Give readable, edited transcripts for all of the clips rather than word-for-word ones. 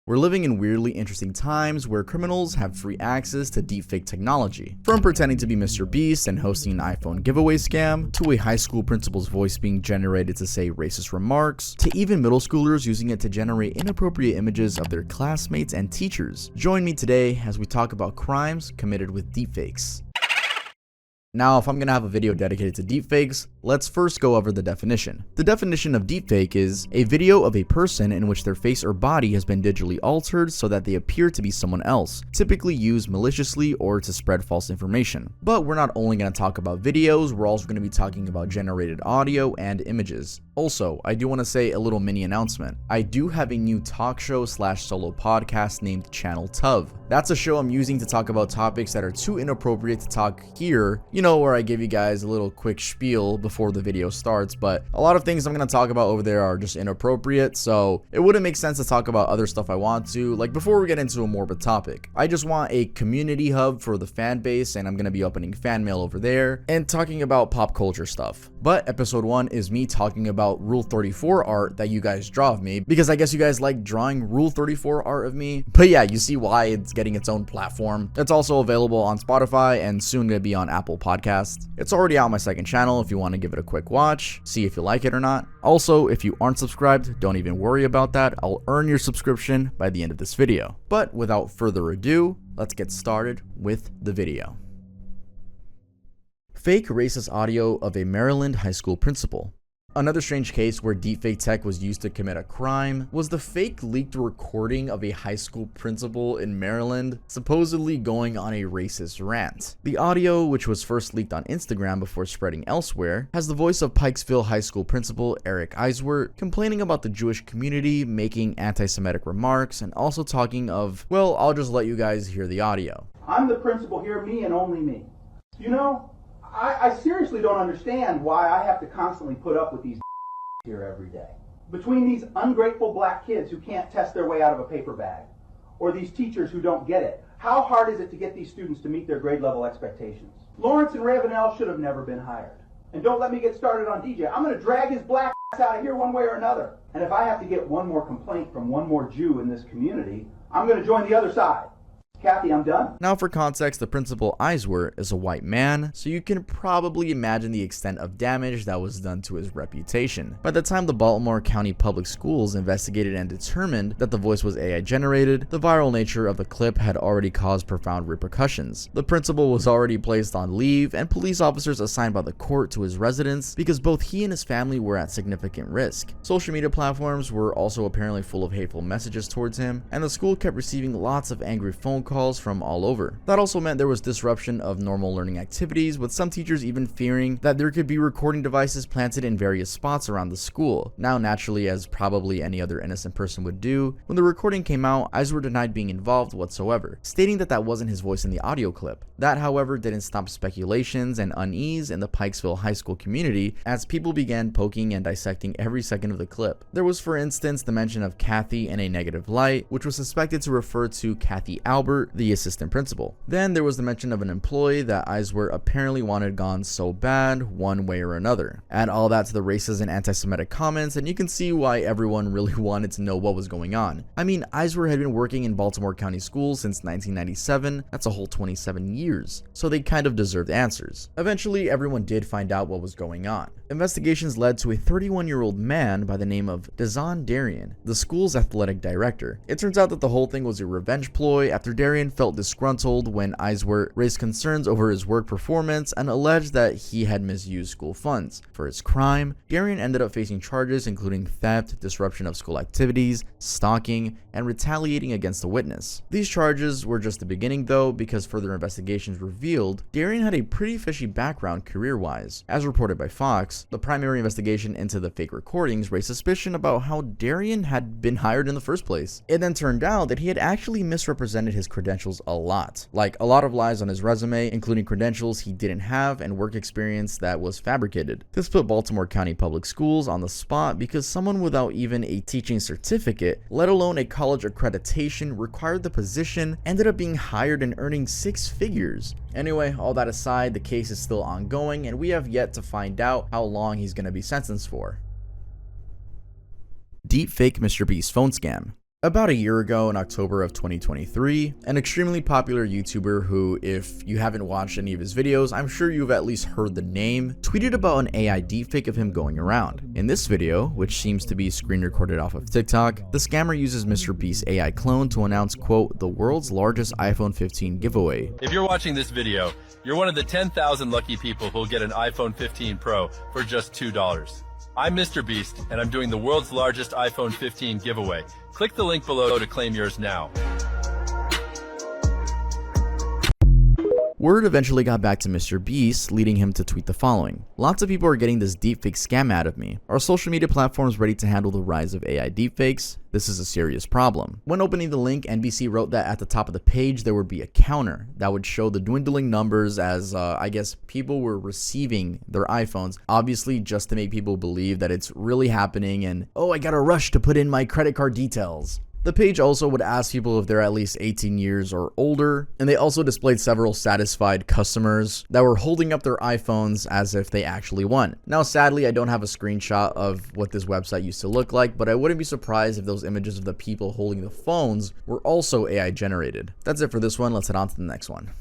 We're living in weirdly interesting times where criminals have free access to deepfake technology. From pretending to be MrBeast and hosting an iPhone giveaway scam, to a high school principal's voice being generated to say racist remarks, to even middle schoolers using it to generate inappropriate images of their classmates and teachers. Join me today as we talk about crimes committed with deepfakes. Now, if I'm gonna have a video dedicated to deepfakes, let's first go over the definition. The definition of deepfake is a video of a person in which their face or body has been digitally altered so that they appear to be someone else, typically used maliciously or to spread false information. But we're not only gonna talk about videos, we're also gonna be talking about generated audio and images. Also, I do want to say a little mini announcement. I do have a new talk show / solo podcast named Channel Tuv. That's a show I'm using to talk about topics that are too inappropriate to talk here, where I give you guys a little quick spiel before the video starts, but a lot of things I'm going to talk about over there are just inappropriate, so it wouldn't make sense to talk about other stuff I want to, like before we get into a morbid topic. I just want a community hub for the fan base, and I'm going to be opening fan mail over there and talking about pop culture stuff. But episode 1 is me talking about Rule 34 art that you guys draw of me, because I guess you guys like drawing Rule 34 art of me. But yeah, you see why it's getting its own platform. It's also available on Spotify and soon going to be on Apple Podcasts. It's already out on my second channel if you want to give it a quick watch, see if you like it or not. Also, if you aren't subscribed, don't even worry about that. I'll earn your subscription by the end of this video. But without further ado, let's get started with the video. Fake racist audio of a Maryland high school principal. Another strange case where deepfake tech was used to commit a crime was the fake leaked recording of a high school principal in Maryland supposedly going on a racist rant. The audio, which was first leaked on Instagram before spreading elsewhere, has the voice of Pikesville High School principal Eric Eiswert complaining about the Jewish community, making anti-Semitic remarks, and also talking of, well, I'll just let you guys hear the audio. I'm the principal here, me and only me. I seriously don't understand why I have to constantly put up with these here every day. Between these ungrateful black kids who can't test their way out of a paper bag, or these teachers who don't get it, how hard is it to get these students to meet their grade level expectations? Lawrence and Ravenel should have never been hired. And don't let me get started on DJ. I'm going to drag his black ass out of here one way or another. And if I have to get one more complaint from one more Jew in this community, I'm going to join the other side. Kathy, I'm done. Now for context, the principal Eiswert is a white man, so you can probably imagine the extent of damage that was done to his reputation. By the time the Baltimore County Public Schools investigated and determined that the voice was AI generated, the viral nature of the clip had already caused profound repercussions. The principal was already placed on leave, and police officers assigned by the court to his residence because both he and his family were at significant risk. Social media platforms were also apparently full of hateful messages towards him, and the school kept receiving lots of angry phone calls from all over. That also meant there was disruption of normal learning activities, with some teachers even fearing that there could be recording devices planted in various spots around the school. Now, naturally, as probably any other innocent person would do, when the recording came out, Eiswert denied being involved whatsoever, stating that that wasn't his voice in the audio clip. That, however, didn't stop speculations and unease in the Pikesville high school community as people began poking and dissecting every second of the clip. There was, for instance, the mention of Kathy in a negative light, which was suspected to refer to Kathy Albert, the assistant principal. Then there was the mention of an employee that Eiswert apparently wanted gone so bad one way or another. Add all that to the racist and anti-Semitic comments and you can see why everyone really wanted to know what was going on. I mean, Eiswert had been working in Baltimore County schools since 1997, that's a whole 27 years, so they kind of deserved answers. Eventually, everyone did find out what was going on. Investigations led to a 31-year-old man by the name of Dazon Darian, the school's athletic director. It turns out that the whole thing was a revenge ploy after Darian felt disgruntled when Eiswert raised concerns over his work performance and alleged that he had misused school funds. For his crime, Darian ended up facing charges including theft, disruption of school activities, stalking, and retaliating against a witness. These charges were just the beginning though, because further investigations revealed Darian had a pretty fishy background career-wise. As reported by Fox, the primary investigation into the fake recordings raised suspicion about how Darian had been hired in the first place. It then turned out that he had actually misrepresented his credentials a lot. Like a lot of lies on his resume, including credentials he didn't have and work experience that was fabricated. This put Baltimore County Public Schools on the spot because someone without even a teaching certificate, let alone a college accreditation required the position, ended up being hired and earning 6 figures. Anyway, all that aside, the case is still ongoing and we have yet to find out how long he's going to be sentenced for. Deepfake MrBeast phone scam. About a year ago, in October of 2023, an extremely popular YouTuber who, if you haven't watched any of his videos, I'm sure you've at least heard the name, tweeted about an AI deepfake of him going around. In this video, which seems to be screen recorded off of TikTok, the scammer uses MrBeast's AI clone to announce, quote, the world's largest iPhone 15 giveaway. If you're watching this video, you're one of the 10,000 lucky people who'll get an iPhone 15 Pro for just $2. I'm MrBeast, and I'm doing the world's largest iPhone 15 giveaway. Click the link below to claim yours now. Word eventually got back to MrBeast, leading him to tweet the following. Lots of people are getting this deepfake scam out of me. Are social media platforms ready to handle the rise of AI deepfakes? This is a serious problem. When opening the link, NBC wrote that at the top of the page there would be a counter that would show the dwindling numbers as, I guess, people were receiving their iPhones, obviously just to make people believe that it's really happening and, oh, I gotta rush to put in my credit card details. The page also would ask people if they're at least 18 years or older, and they also displayed several satisfied customers that were holding up their iPhones as if they actually won. Now, sadly, I don't have a screenshot of what this website used to look like, but I wouldn't be surprised if those images of the people holding the phones were also AI generated. That's it for this one. Let's head on to the next one.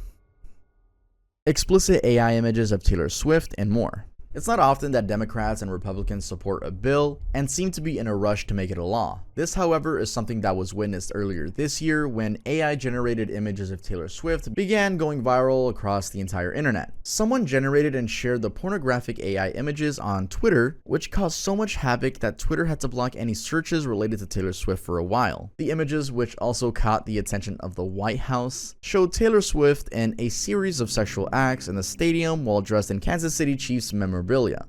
Explicit AI images of Taylor Swift and more. It's not often that Democrats and Republicans support a bill and seem to be in a rush to make it a law. This, however, is something that was witnessed earlier this year when AI-generated images of Taylor Swift began going viral across the entire internet. Someone generated and shared the pornographic AI images on Twitter, which caused so much havoc that Twitter had to block any searches related to Taylor Swift for a while. The images, which also caught the attention of the White House, showed Taylor Swift in a series of sexual acts in the stadium while dressed in Kansas City Chiefs memorabilia.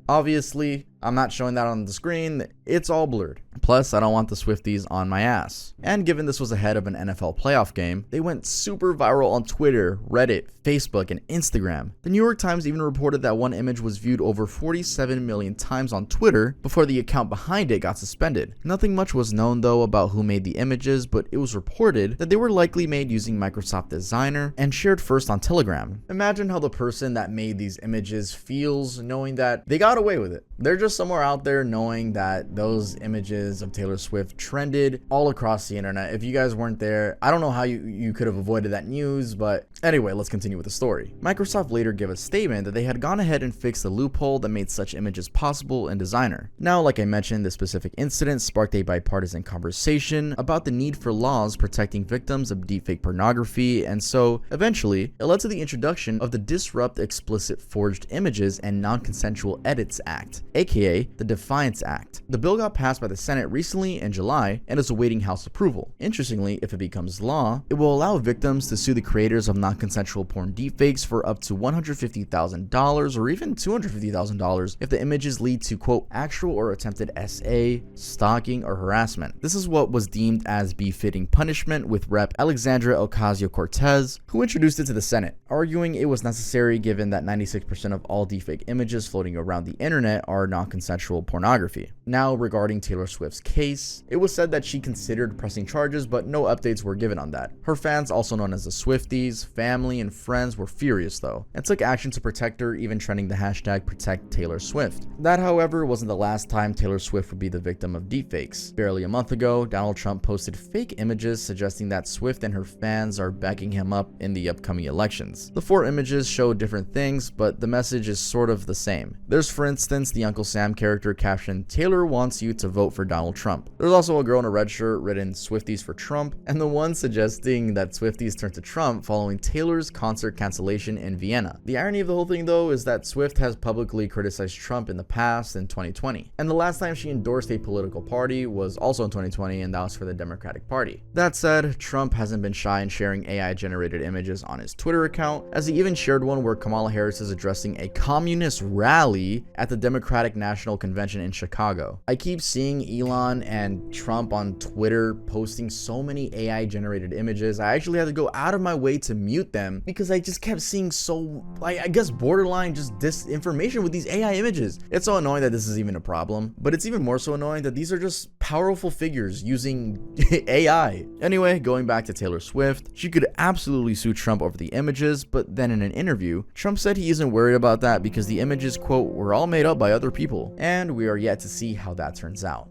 Obviously, I'm not showing that on the screen, it's all blurred. Plus, I don't want the Swifties on my ass. And given this was ahead of an NFL playoff game, they went super viral on Twitter, Reddit, Facebook, and Instagram. The New York Times even reported that one image was viewed over 47 million times on Twitter before the account behind it got suspended. Nothing much was known though about who made the images, but it was reported that they were likely made using Microsoft Designer and shared first on Telegram. Imagine how the person that made these images feels knowing that they got away with it. They're just somewhere out there knowing that those images of Taylor Swift trended all across the internet. If you guys weren't there, I don't know how you could have avoided that news, but anyway, let's continue with the story. Microsoft later gave a statement that they had gone ahead and fixed the loophole that made such images possible in Designer. Now, like I mentioned, this specific incident sparked a bipartisan conversation about the need for laws protecting victims of deepfake pornography, and so eventually it led to the introduction of the Disrupt Explicit Forged Images and Non-Consensual Edits Act, aka the Defiance Act. The bill got passed by the Senate recently in July and is awaiting House approval. Interestingly, if it becomes law, it will allow victims to sue the creators of non-consensual porn deepfakes for up to $150,000 or even $250,000 if the images lead to, quote, actual or attempted SA, stalking, or harassment. This is what was deemed as befitting punishment with Rep. Alexandra Ocasio-Cortez, who introduced it to the Senate, arguing it was necessary given that 96% of all deepfake images floating around the internet are non-consensual pornography. Now, regarding Taylor Swift's case, it was said that she considered pressing charges, but no updates were given on that. Her fans, also known as the Swifties, family, and friends were furious though, and took action to protect her, even trending the hashtag #ProtectTaylorSwift. That, however, wasn't the last time Taylor Swift would be the victim of deepfakes. Barely a month ago, Donald Trump posted fake images suggesting that Swift and her fans are backing him up in the upcoming elections. The 4 images show different things, but the message is sort of the same. There's, for instance, the Uncle Sam character captioned, "Taylor wants you to vote for Donald Trump." There's also a girl in a red shirt written "Swifties for Trump," and the one suggesting that Swifties turned to Trump following Taylor's concert cancellation in Vienna. The irony of the whole thing though is that Swift has publicly criticized Trump in the past in 2020, and the last time she endorsed a political party was also in 2020, and that was for the Democratic Party. That said, Trump hasn't been shy in sharing AI generated images on his Twitter account, as he even shared one where Kamala Harris is addressing a communist rally at the Democratic National Convention in Chicago. I keep seeing Elon and Trump on Twitter posting so many AI generated images. I actually had to go out of my way to mute them because I just kept seeing so, I guess, borderline just disinformation with these AI images. It's so annoying that this is even a problem, but it's even more so annoying that these are just powerful figures using AI. Anyway, going back to Taylor Swift, she could absolutely sue Trump over the images, but then in an interview, Trump said he isn't worried about that because the images, quote, were all made up by other people, and we are yet to see how that turns out.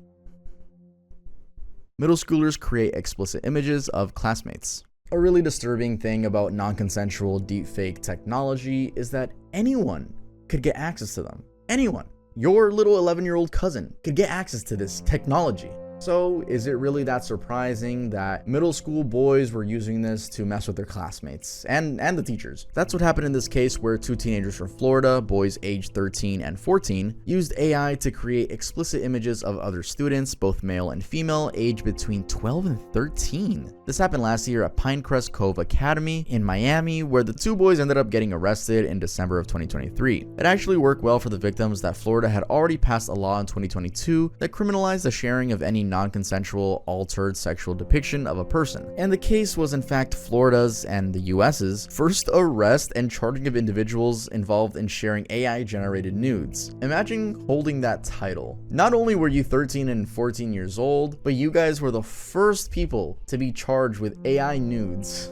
middle schoolers create explicit images of classmates. A really disturbing thing about non-consensual deepfake technology is that anyone could get access to them. Anyone. Your little 11-year-old cousin could get access to this technology. So is it really that surprising that middle school boys were using this to mess with their classmates and the teachers? That's what happened in this case where two teenagers from Florida, boys aged 13 and 14, used AI to create explicit images of other students, both male and female, aged between 12 and 13. This happened last year at Pinecrest Cove Academy in Miami, where the two boys ended up getting arrested in December of 2023. It actually worked well for the victims that Florida had already passed a law in 2022 that criminalized the sharing of any non-consensual, altered sexual depiction of a person. And the case was in fact Florida's and the US's first arrest and charging of individuals involved in sharing AI-generated nudes. Imagine holding that title. Not only were you 13 and 14 years old, but you guys were the first people to be charged with AI nudes.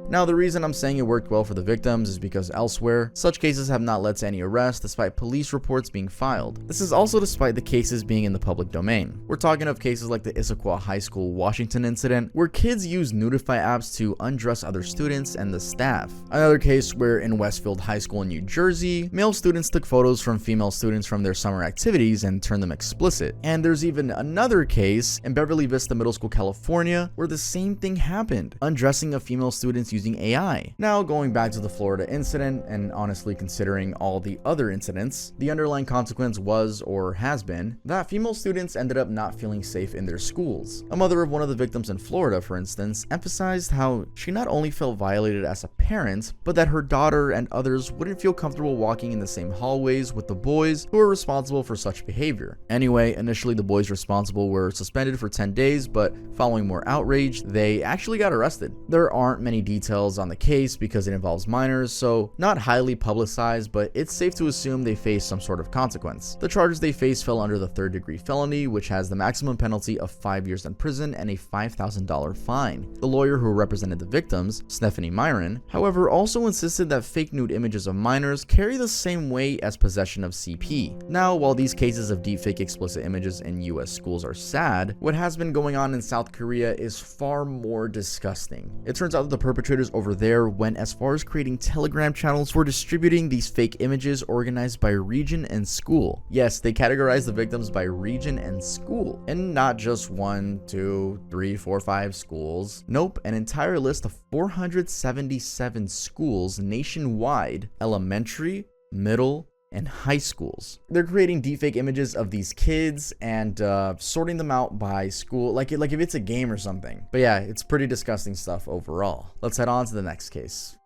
Now, the reason I'm saying it worked well for the victims is because elsewhere, such cases have not led to any arrests despite police reports being filed. This is also despite the cases being in the public domain. We're talking of cases like the Issaquah High School, Washington incident, where kids use nudify apps to undress other students and the staff. Another case where in Westfield High School in New Jersey, male students took photos from female students from their summer activities and turned them explicit. And there's even another case in Beverly Vista Middle School, California, where the same thing happened, undressing of female students using AI. Now, going back to the Florida incident, and honestly considering all the other incidents, the underlying consequence was, or has been, that female students ended up not feeling safe in their schools. A mother of one of the victims in Florida, for instance, emphasized how she not only felt violated as a parent, but that her daughter and others wouldn't feel comfortable walking in the same hallways with the boys who were responsible for such behavior. Anyway, initially the boys responsible were suspended for 10 days, but following more outrage, they actually got arrested. There aren't many details on the case because it involves minors, so not highly publicized, but it's safe to assume they face some sort of consequence. The charges they face fell under the third-degree felony, which has the maximum penalty of 5 years in prison and a $5,000 fine. The lawyer who represented the victims, Stephanie Myron, however, also insisted that fake nude images of minors carry the same weight as possession of CP. Now, while these cases of deepfake explicit images in US schools are sad, what has been going on in South Korea is far more disgusting. It turns out that the perpetrators over there went as far as creating Telegram channels for distributing these fake images organized by region and school. Yes, they categorized the victims by region and school, and not just 1, 2, 3, 4, 5 schools. Nope, an entire list of 477 schools nationwide, elementary, middle, and high schools. They're creating deepfake images of these kids and sorting them out by school, like if it's a game or something. But yeah, it's pretty disgusting stuff overall. Let's head on to the next case.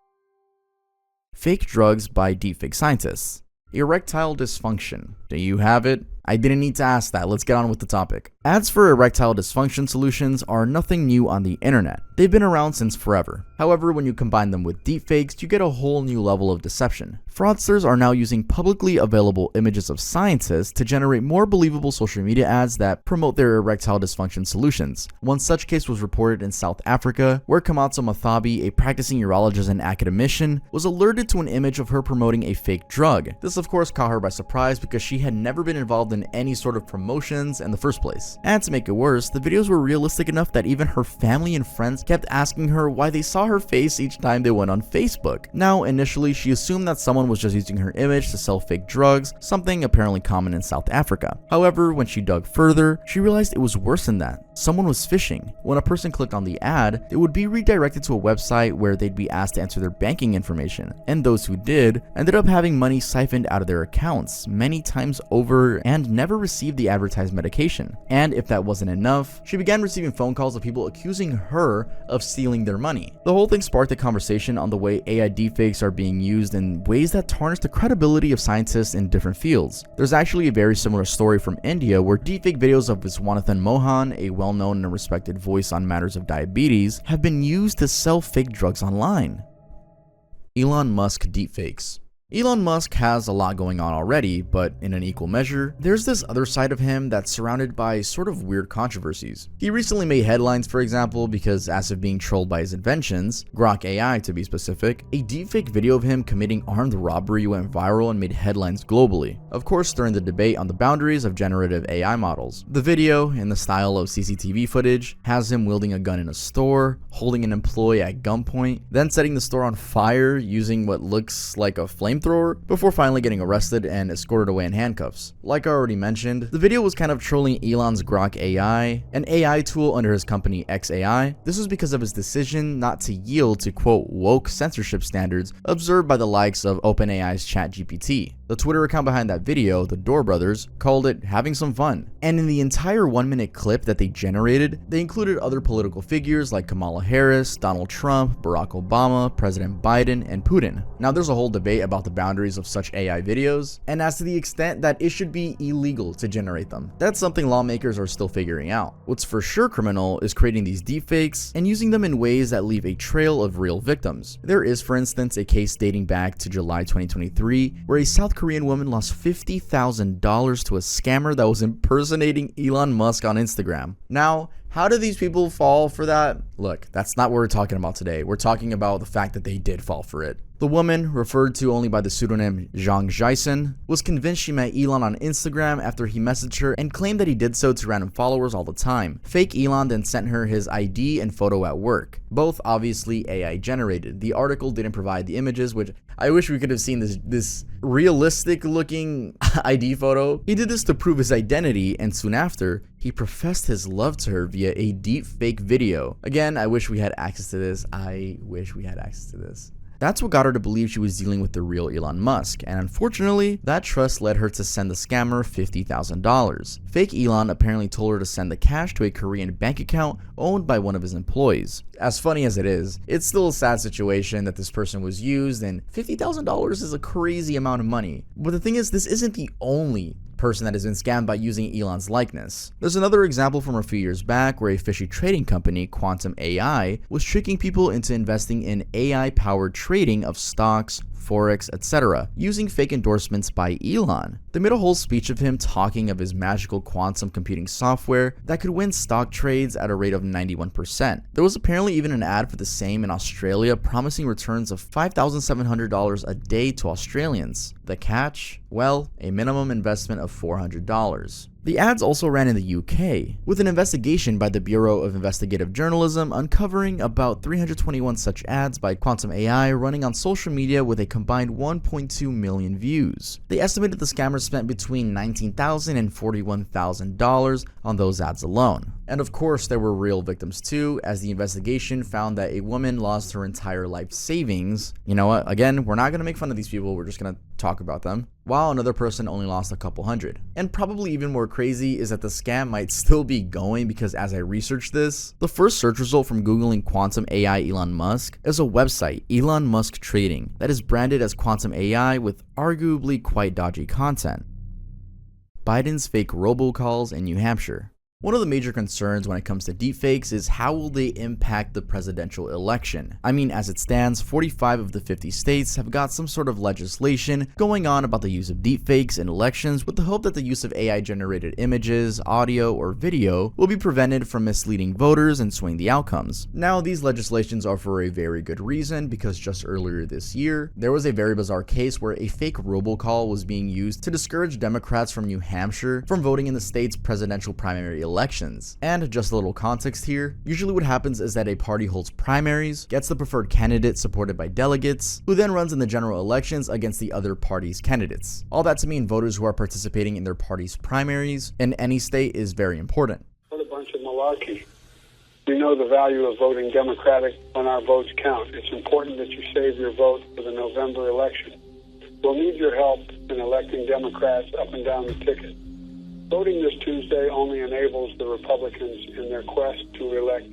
Fake drugs by deepfake scientists. Erectile dysfunction. Do you have it? I didn't need to ask that. Let's get on with the topic. Ads for erectile dysfunction solutions are nothing new on the internet. They've been around since forever. However, when you combine them with deepfakes, you get a whole new level of deception. Fraudsters are now using publicly available images of scientists to generate more believable social media ads that promote their erectile dysfunction solutions. One such case was reported in South Africa, where Kamatso Mathabi, a practicing urologist and academician, was alerted to an image of her promoting a fake drug. This of course caught her by surprise because she had never been involved in any sort of promotions in the first place. And to make it worse, the videos were realistic enough that even her family and friends kept asking her why they saw her face each time they went on Facebook. Now, initially, she assumed that someone was just using her image to sell fake drugs, something apparently common in South Africa. However, when she dug further, she realized it was worse than that. Someone was phishing. When a person clicked on the ad, they would be redirected to a website where they'd be asked to enter their banking information, and those who did ended up having money siphoned out of their accounts many times over and never received the advertised medication. And if that wasn't enough, she began receiving phone calls of people accusing her of stealing their money. The whole thing sparked a conversation on the way AI deepfakes are being used in ways that tarnish the credibility of scientists in different fields. There's actually a very similar story from India where deepfake videos of Viswanathan Mohan, a well-known and respected voice on matters of diabetes, have been used to sell fake drugs online. Elon Musk deepfakes. Elon Musk has a lot going on already, but in an equal measure, there's this other side of him that's surrounded by sort of weird controversies. He recently made headlines, for example, because as of being trolled by his inventions, Grok AI to be specific, a deepfake video of him committing armed robbery went viral and made headlines globally. Of course, during the debate on the boundaries of generative AI models. The video, in the style of CCTV footage, has him wielding a gun in a store, holding an employee at gunpoint, then setting the store on fire using what looks like a flamethrower, before finally getting arrested and escorted away in handcuffs. Like I already mentioned, the video was kind of trolling Elon's Grok AI, an AI tool under his company xAI. This was because of his decision not to yield to quote woke censorship standards observed by the likes of OpenAI's ChatGPT. The Twitter account behind that video, the Door Brothers, called it having some fun. And in the entire 1-minute clip that they generated, they included other political figures like Kamala Harris, Donald Trump, Barack Obama, President Biden, and Putin. Now there's a whole debate about the boundaries of such AI videos, and as to the extent that it should be illegal to generate them. That's something lawmakers are still figuring out. What's for sure criminal is creating these deepfakes and using them in ways that leave a trail of real victims. There is, for instance, a case dating back to July 2023 where a South Korean woman lost $50,000 to a scammer that was impersonating Elon Musk on Instagram. Now, how do these people fall for that? Look, that's not what we're talking about today. We're talking about the fact that they did fall for it. The woman, referred to only by the pseudonym Zhang Jaisen, was convinced she met Elon on Instagram after he messaged her and claimed that he did so to random followers all the time. Fake Elon then sent her his ID and photo at work, both obviously AI generated. The article didn't provide the images, which I wish we could have seen this realistic looking ID photo. He did this to prove his identity, and soon after, he professed his love to her via a deep fake video. Again, I wish we had access to this. That's what got her to believe she was dealing with the real Elon Musk, and unfortunately, that trust led her to send the scammer $50,000. Fake Elon apparently told her to send the cash to a Korean bank account owned by one of his employees. As funny as it is, it's still a sad situation that this person was used, and $50,000 is a crazy amount of money. But the thing is, this isn't the only person that has been scammed by using Elon's likeness. There's another example from a few years back where a fishy trading company, Quantum AI, was tricking people into investing in AI-powered trading of stocks, forex, etc., using fake endorsements by Elon. They made a whole speech of him talking of his magical quantum computing software that could win stock trades at a rate of 91%. There was apparently even an ad for the same in Australia promising returns of $5,700 a day to Australians. The catch? Well, a minimum investment of $400. The ads also ran in the UK, with an investigation by the Bureau of Investigative Journalism uncovering about 321 such ads by Quantum AI running on social media with a combined 1.2 million views. They estimated the scammers spent between $19,000 and $41,000 on those ads alone. And of course, there were real victims too, as the investigation found that a woman lost her entire life savings. You know what? Again, we're not going to make fun of these people, we're just going to talk about them. While another person only lost a couple hundred. And probably even more crazy is that the scam might still be going, because as I researched this, the first search result from Googling Quantum AI Elon Musk is a website, Elon Musk Trading, that is branded as Quantum AI with arguably quite dodgy content. Biden's fake robocalls in New Hampshire. One of the major concerns when it comes to deepfakes is how will they impact the presidential election. I mean, as it stands, 45 of the 50 states have got some sort of legislation going on about the use of deepfakes in elections, with the hope that the use of AI-generated images, audio, or video will be prevented from misleading voters and swaying the outcomes. Now, these legislations are for a very good reason, because just earlier this year, there was a very bizarre case where a fake robocall was being used to discourage Democrats from New Hampshire from voting in the state's presidential primary elections. And just a little context here, usually what happens is that a party holds primaries, gets the preferred candidate supported by delegates, who then runs in the general elections against the other party's candidates. All that to mean voters who are participating in their party's primaries in any state is very important. What a bunch of malarkey. We know the value of voting Democratic when our votes count. It's important that you save your vote for the November election. We'll need your help in electing Democrats up and down the ticket. Voting this Tuesday only enables the Republicans in their quest to elect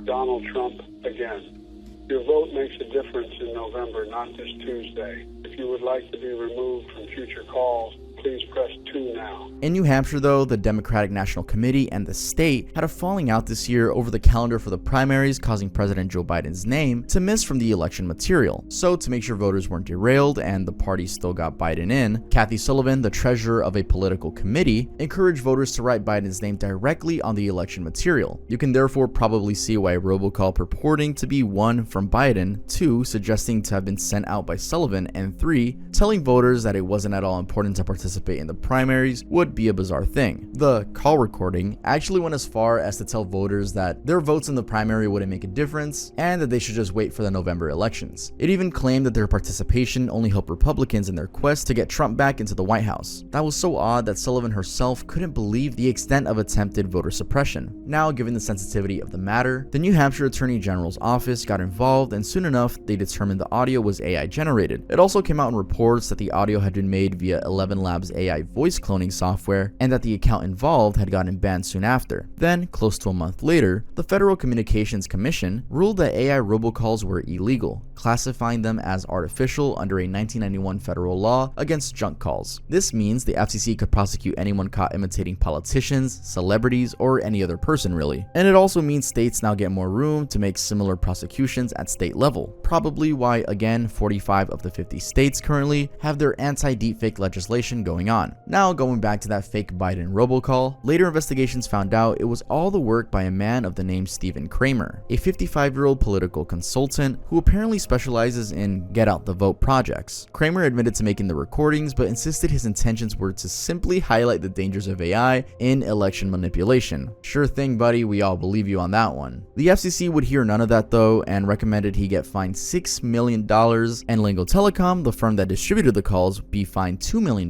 Donald Trump again. Your vote makes a difference in November, not this Tuesday. If you would like to be removed from future calls, please press 2 now. In New Hampshire, though, the Democratic National Committee and the state had a falling out this year over the calendar for the primaries, causing President Joe Biden's name to miss from the election material. So, to make sure voters weren't derailed and the party still got Biden in, Kathy Sullivan, the treasurer of a political committee, encouraged voters to write Biden's name directly on the election material. You can therefore probably see why a robocall purporting to be 1 from Biden, 2 suggesting to have been sent out by Sullivan, and 3 telling voters that it wasn't at all important to participate in the primaries would be a bizarre thing. The call recording actually went as far as to tell voters that their votes in the primary wouldn't make a difference and that they should just wait for the November elections. It even claimed that their participation only helped Republicans in their quest to get Trump back into the White House. That was so odd that Sullivan herself couldn't believe the extent of attempted voter suppression. Now, given the sensitivity of the matter, the New Hampshire Attorney General's office got involved, and soon enough they determined the audio was AI generated. It also came out in reports that the audio had been made via 11 Labs AI voice cloning software and that the account involved had gotten banned soon after. Then, close to a month later, the Federal Communications Commission ruled that AI robocalls were illegal, classifying them as artificial under a 1991 federal law against junk calls. This means the FCC could prosecute anyone caught imitating politicians, celebrities, or any other person really. And it also means states now get more room to make similar prosecutions at state level. Probably why, again, 45 of the 50 states currently have their anti-deepfake legislation going on. Now, going back to that fake Biden robocall, later investigations found out it was all the work by a man of the name Stephen Kramer, a 55-year-old political consultant who apparently specializes in get out the vote projects. Kramer admitted to making the recordings, but insisted his intentions were to simply highlight the dangers of AI in election manipulation. Sure thing, buddy, we all believe you on that one. The FCC would hear none of that though, and recommended he get fined $6 million, and Lingo Telecom, the firm that distributed the calls, be fined $2 million.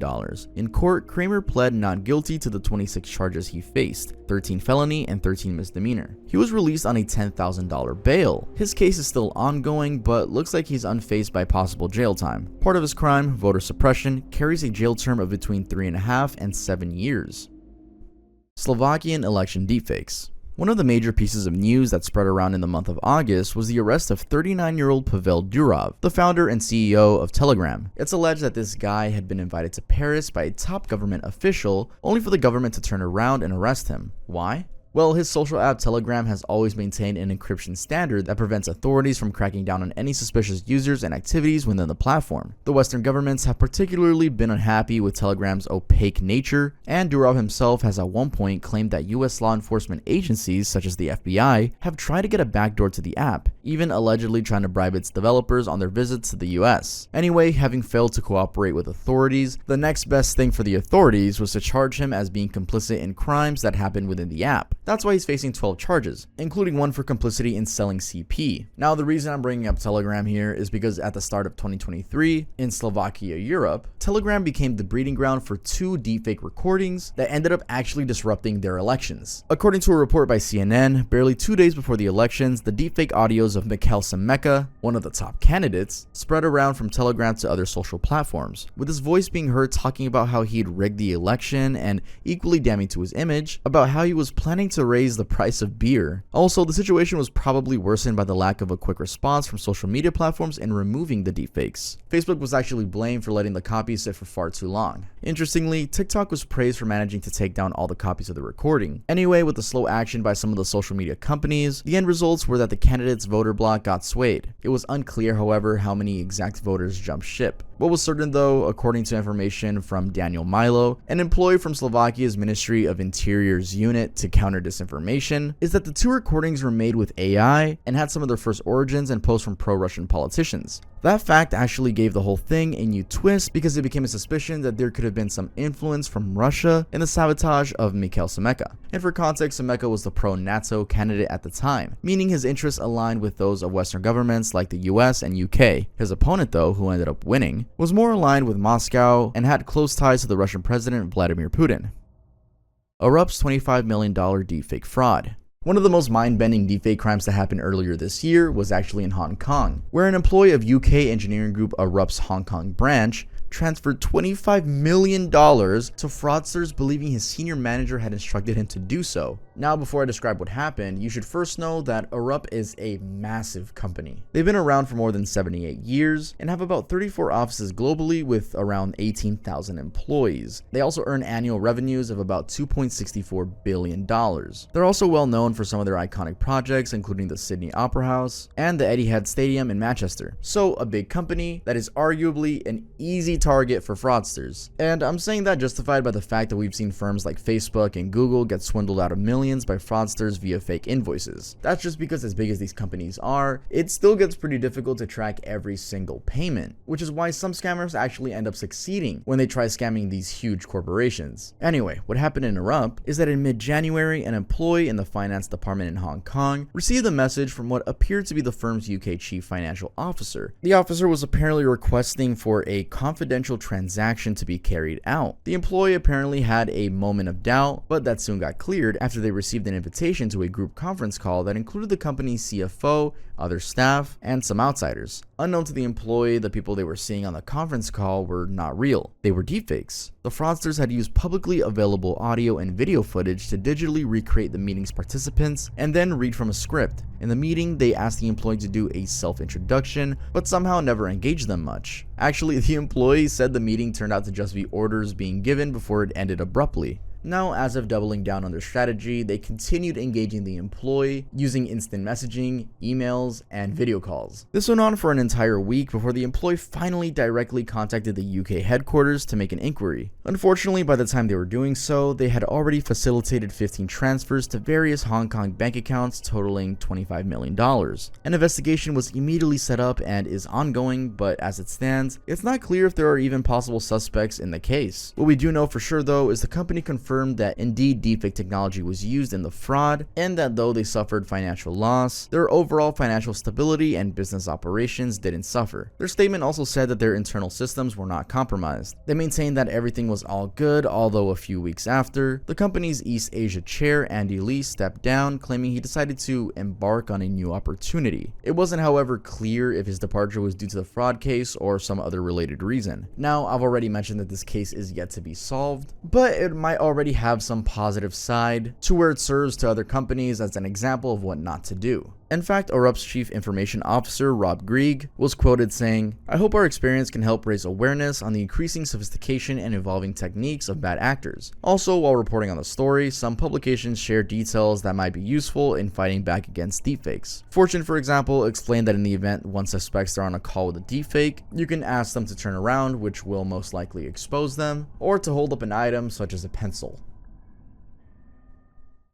In court, Kramer pled not guilty to the 26 charges he faced, 13 felony and 13 misdemeanor. He was released on a $10,000 bail. His case is still ongoing, but looks like he's unfazed by possible jail time. Part of his crime, voter suppression, carries a jail term of between 3.5 and 7 years. Slovakian election deepfakes. One of the major pieces of news that spread around in the month of August was the arrest of 39-year-old Pavel Durov, the founder and CEO of Telegram. It's alleged that this guy had been invited to Paris by a top government official, only for the government to turn around and arrest him. Why? Well, his social app Telegram has always maintained an encryption standard that prevents authorities from cracking down on any suspicious users and activities within the platform. The Western governments have particularly been unhappy with Telegram's opaque nature, and Durov himself has at one point claimed that US law enforcement agencies such as the FBI have tried to get a backdoor to the app, even allegedly trying to bribe its developers on their visits to the US. Anyway, having failed to cooperate with authorities, the next best thing for the authorities was to charge him as being complicit in crimes that happened within the app. That's why he's facing 12 charges, including one for complicity in selling CP. Now, the reason I'm bringing up Telegram here is because at the start of 2023, in Slovakia, Europe, Telegram became the breeding ground for 2 deepfake recordings that ended up actually disrupting their elections. According to a report by CNN, barely 2 days before the elections, the deepfake audios of Mikhail Semeka, one of the top candidates, spread around from Telegram to other social platforms, with his voice being heard talking about how he'd rigged the election and, equally damning to his image, about how he was planning to raise the price of beer. Also, the situation was probably worsened by the lack of a quick response from social media platforms in removing the deepfakes. Facebook was actually blamed for letting the copies sit for far too long. Interestingly, TikTok was praised for managing to take down all the copies of the recording. Anyway, with the slow action by some of the social media companies, the end results were that the candidate's voter bloc got swayed. It was unclear, however, how many exact voters jumped ship. What was certain though, according to information from Daniel Milo, an employee from Slovakia's Ministry of Interior's unit to counter disinformation, is that the 2 recordings were made with AI and had some of their first origins and posts from pro-Russian politicians. That fact actually gave the whole thing a new twist because it became a suspicion that there could have been some influence from Russia in the sabotage of Mikhail Semeka. And for context, Semeka was the pro-NATO candidate at the time, meaning his interests aligned with those of Western governments like the US and UK. His opponent though, who ended up winning, was more aligned with Moscow and had close ties to the Russian President Vladimir Putin. Arup's $25 million deepfake fraud. One of the most mind-bending deepfake crimes to happen earlier this year was actually in Hong Kong, where an employee of UK engineering group Arup's Hong Kong branch transferred $25 million to fraudsters believing his senior manager had instructed him to do so. Now, before I describe what happened, you should first know that Arup is a massive company. They've been around for more than 78 years and have about 34 offices globally with around 18,000 employees. They also earn annual revenues of about $2.64 billion. They're also well known for some of their iconic projects, including the Sydney Opera House and the Etihad Stadium in Manchester. So a big company that is arguably an easy target for fraudsters. And I'm saying that justified by the fact that we've seen firms like Facebook and Google get swindled out of millions by fraudsters via fake invoices. That's just because as big as these companies are, it still gets pretty difficult to track every single payment, which is why some scammers actually end up succeeding when they try scamming these huge corporations. Anyway, what happened in Arup is that in mid-January, an employee in the finance department in Hong Kong received a message from what appeared to be the firm's UK chief financial officer. The officer was apparently requesting for a confidential transaction to be carried out. The employee apparently had a moment of doubt, but that soon got cleared after they received an invitation to a group conference call that included the company's CFO, other staff, and some outsiders. Unknown to the employee, the people they were seeing on the conference call were not real. They were deepfakes. The fraudsters had used publicly available audio and video footage to digitally recreate the meeting's participants and then read from a script. In the meeting, they asked the employee to do a self-introduction, but somehow never engaged them much. Actually, the employee said the meeting turned out to just be orders being given before it ended abruptly. Now, as of doubling down on their strategy, they continued engaging the employee using instant messaging, emails, and video calls. This went on for an entire week before the employee finally directly contacted the UK headquarters to make an inquiry. Unfortunately, by the time they were doing so, they had already facilitated 15 transfers to various Hong Kong bank accounts totaling $25 million. An investigation was immediately set up and is ongoing, but as it stands, it's not clear if there are even possible suspects in the case. What we do know for sure though is the company confirmed that indeed deepfake technology was used in the fraud, and that though they suffered financial loss, their overall financial stability and business operations didn't suffer. Their statement also said that their internal systems were not compromised. They maintained that everything was all good, although a few weeks after, the company's East Asia chair, Andy Lee, stepped down, claiming he decided to embark on a new opportunity. It wasn't, however, clear if his departure was due to the fraud case or some other related reason. Now, I've already mentioned that this case is yet to be solved, but it might already have some positive side to where it serves to other companies as an example of what not to do. In fact, Arup's chief information officer, Wreak, was quoted saying, "I hope our experience can help raise awareness on the increasing sophistication and evolving techniques of bad actors." Also, while reporting on the story, some publications share details that might be useful in fighting back against deepfakes. Fortune, for example, explained that in the event one suspects are on a call with a deepfake, you can ask them to turn around, which will most likely expose them, or to hold up an item such as a pencil.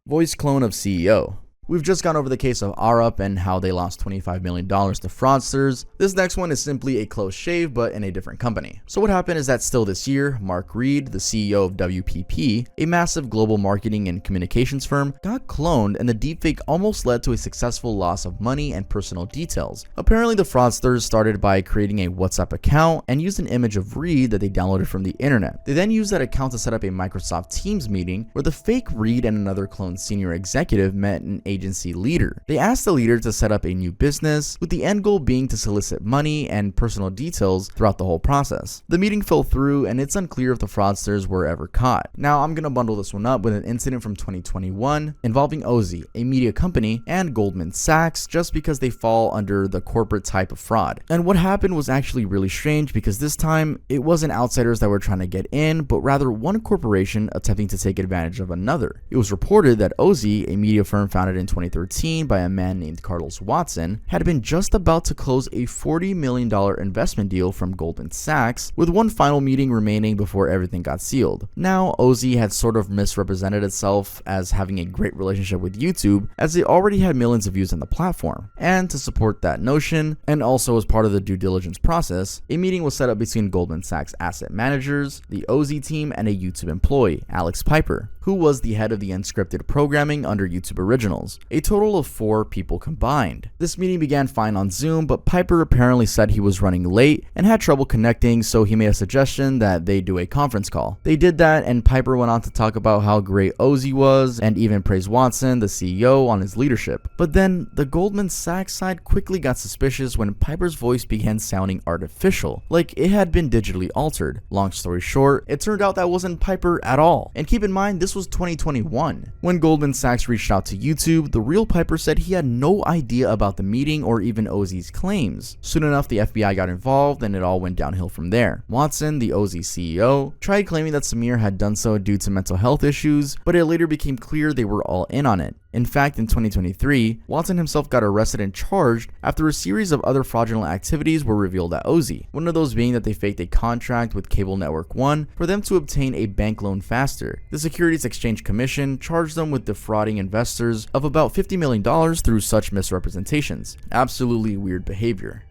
Voice clone of CEO. We've just gone over the case of Arup and how they lost $25 million to fraudsters. This next one is simply a close shave, but in a different company. So what happened is that still this year, Mark Reed, the CEO of WPP, a massive global marketing and communications firm, got cloned, and the deepfake almost led to a successful loss of money and personal details. Apparently, the fraudsters started by creating a WhatsApp account and used an image of Reed that they downloaded from the internet. They then used that account to set up a Microsoft Teams meeting where the fake Reed and another cloned senior executive met an agency leader. They asked the leader to set up a new business, with the end goal being to solicit money and personal details throughout the whole process. The meeting fell through, and it's unclear if the fraudsters were ever caught. Now, I'm gonna bundle this one up with an incident from 2021 involving Ozy, a media company, and Goldman Sachs, just because they fall under the corporate type of fraud. And what happened was actually really strange, because this time, it wasn't outsiders that were trying to get in, but rather one corporation attempting to take advantage of another. It was reported that Ozy, a media firm founded in 2013 by a man named Carlos Watson, had been just about to close a $40 million investment deal from Goldman Sachs, with one final meeting remaining before everything got sealed. Now, Ozy had sort of misrepresented itself as having a great relationship with YouTube, as it already had millions of views on the platform. And to support that notion, and also as part of the due diligence process, a meeting was set up between Goldman Sachs asset managers, the Ozy team, and a YouTube employee, Alex Piper, who was the head of the unscripted programming under YouTube Originals. professionals, a total of 4 people combined. This meeting began fine on Zoom, but Piper apparently said he was running late and had trouble connecting, so he made a suggestion that they do a conference call. They did that, and Piper went on to talk about how great Ozzy was and even praised Watson, the CEO, on his leadership. But then the Goldman Sachs side quickly got suspicious when Piper's voice began sounding artificial, like it had been digitally altered. Long story short, it turned out that wasn't Piper at all. And keep in mind, this was 2021. When Goldman Sachs reached out to YouTube, the real Piper said he had no idea about the meeting or even Ozzy's claims. Soon enough, the FBI got involved and it all went downhill from there. Watson, the Ozzy CEO, tried claiming that Samir had done so due to mental health issues, but it later became clear they were all in on it. In fact, in 2023, Watson himself got arrested and charged after a series of other fraudulent activities were revealed at Ozzy. One of those being that they faked a contract with Cable Network One for them to obtain a bank loan faster. The Securities Exchange Commission charged them with defrauding investors of about $50 million through such misrepresentations. Absolutely weird behavior.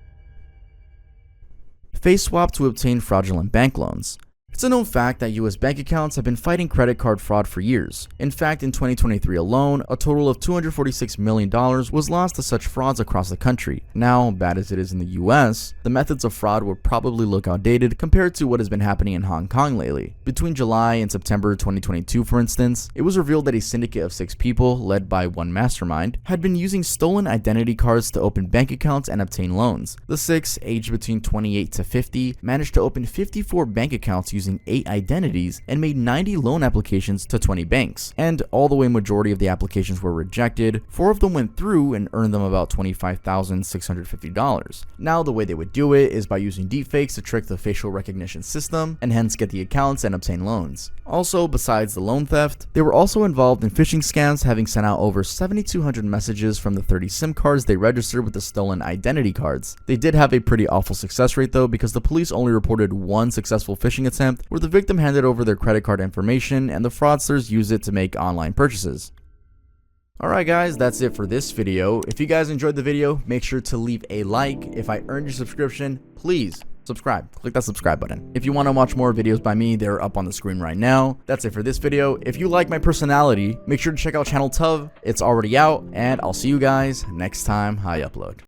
Face swap to obtain fraudulent bank loans. It's a known fact that US bank accounts have been fighting credit card fraud for years. In fact, in 2023 alone, a total of $246 million was lost to such frauds across the country. Now, bad as it is in the US, the methods of fraud would probably look outdated compared to what has been happening in Hong Kong lately. Between July and September 2022, for instance, it was revealed that a syndicate of 6 people, led by one mastermind, had been using stolen identity cards to open bank accounts and obtain loans. The 6, aged between 28 to 50, managed to open 54 bank accounts using 8 identities and made 90 loan applications to 20 banks. And although a majority of the applications were rejected, 4 of them went through and earned them about $25,650. Now the way they would do it is by using deepfakes to trick the facial recognition system and hence get the accounts and obtain loans. Also, besides the loan theft, they were also involved in phishing scams, having sent out over 7,200 messages from the 30 SIM cards they registered with the stolen identity cards. They did have a pretty awful success rate though, because the police only reported 1 successful phishing attempt where the victim handed over their credit card information and the fraudsters used it to make online purchases. Alright guys, that's it for this video. If you guys enjoyed the video, make sure to leave a like. If I earned your subscription, please subscribe. Click that subscribe button. If you want to watch more videos by me, they're up on the screen right now. That's it for this video. If you like my personality, make sure to check out channel Tuv. It's already out, and I'll see you guys next time I upload.